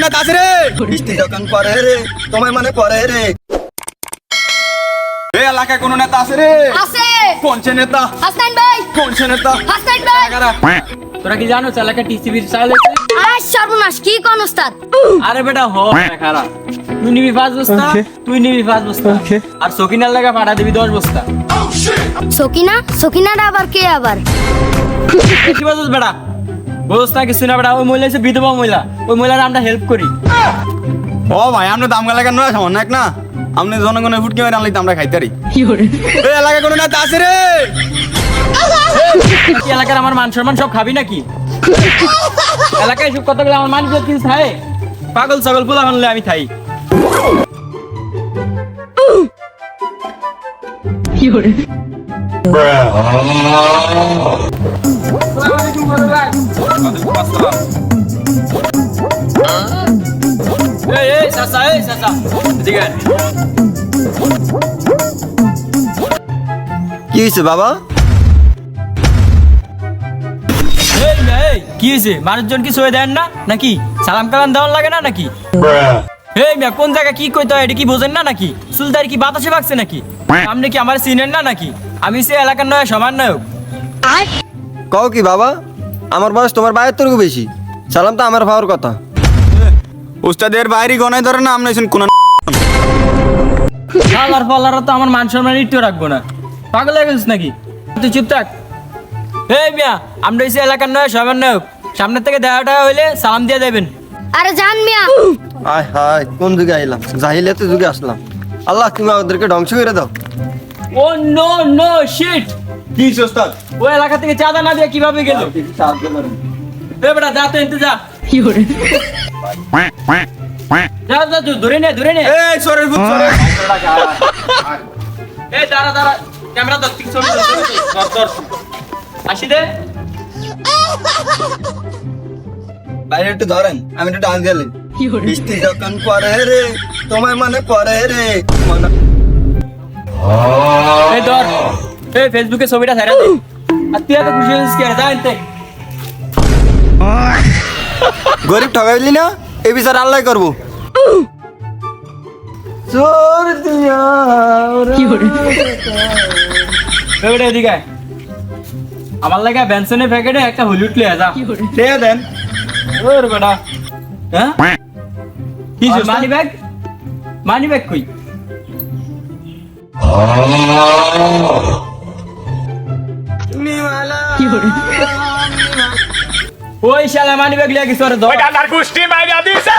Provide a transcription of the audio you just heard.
নেতা আছে রে বৃষ্টি যখন পরে রে তোমায় মনে পড়ে রে এই এলাকায় কোন নেতা আছে রে আছে কোন সে নেতা হাসনাইন ভাই কোন সে নেতা হাসনাইন ভাই তোরা কি জানো এলাকা টিসিবির চাল হয়েছে? আয় সর্বনাশ কি কোন ওস্তাদ আরে বেটা খারাপ তুই নিবি 5 বস্তা তুই নিবি 5 বস্তা আর সকিনার লাগা পাঠা দিবি 10 বস্তা সকিনাটা আবার কে আবার কি বাজস বেটা বস্তা কিছু না বেটা ওই মহিলা হচ্ছে বিধবা মহিলা ওই মহিলার আমরা হেল্প করি ও ভাই আমরা দাম গালা কেন সামান্য এক না আপনি জনগণের ফুটকে মেরে আনলে আমরা খাইতে পারি এই এলাকায় কোন নেতা আছে রে কি এলাকার আমার মান সম্মান সব খাবি নাকি এলাকায় সব কথাগুলো আমার মান কি খায় পাগল ছাগল পোলা বানলে আমি খাই এই চাচা এদিকে আয়। কি হয়েছে বাবা এই কি হয়েছে মানুষজন কি সয়ে দেন না নাকি সালাম কালাম দেওয়ার লাগে না নাকি এই মিয়া কোন জায়গা কি কইতে হয় এটা কি বোঝেন না নাকি সুলতারি কি বাতাসে ভাগছে নাকি আপনি কি আমার চিনেন না নাকি আমি সে এলাকার নয় সমন্বয়ক কও কি বাবা আমার বয়স তোমার বাইরের তোর বেশি সালাম তো আমার পাওয়ার কথা উস্তাদের বাইরে গনাই ধরে না আমরা কোন আল্লাহর ফলারা তো আমার মান সম্মান একটু রাখবো না পাগল হয়ে গেছিস নাকি তুই চুপ থাক এই মিয়া আমরা এসে এলাকার নয় সমন্বয়ক সামনে থেকে দেখাটা হইলে সালাম দিয়ে দেবেন আরে জান মিয়া আয় হায় কোন যুগে আইলাম জাহিলিয়াতে যুগে আসলাম আল্লাহ তুমি আমাদেরকে ধ্বংস করে দাও ও নো শিট কি ওস্তাদ ও এলাকা থেকে চাঁদা না দিয়ে কিভাবে গেল সাহায্য করেন এ বেটা যা তো এনতে যা যা তুই ধরে নে এই সরের ভূত সরে এই দাঁড়া ক্যামেরা ধর ঠিক ছবি ধর আসি দে বাইরে একটু ধরেন আমি একটু ডান্স গেলি বৃষ্টি যখন পরে রে তোমায় মনে পড়ে রে এই ধর এই ফেসবুকে ছবিটা ছাইরা দে আর তুই এত খুশি হয়েছিস কি যা এনতে গরিব ঠকাইলি না এই বিচার আল্লাহ করবো চোর দিয়া এবারে এদিকে আয়। আমার লাগা বেনসনের প্যাকেটে একটা হলুদ লিয়ে যা দিয়ে দেন ওর বেটা হ্যাঁ কি মানি ব্যাগ কই ওই শালা মানি ব্যাগ লিয়ে গেছে ওরে ধর ডানার গুষ্টি মাইরা দিছে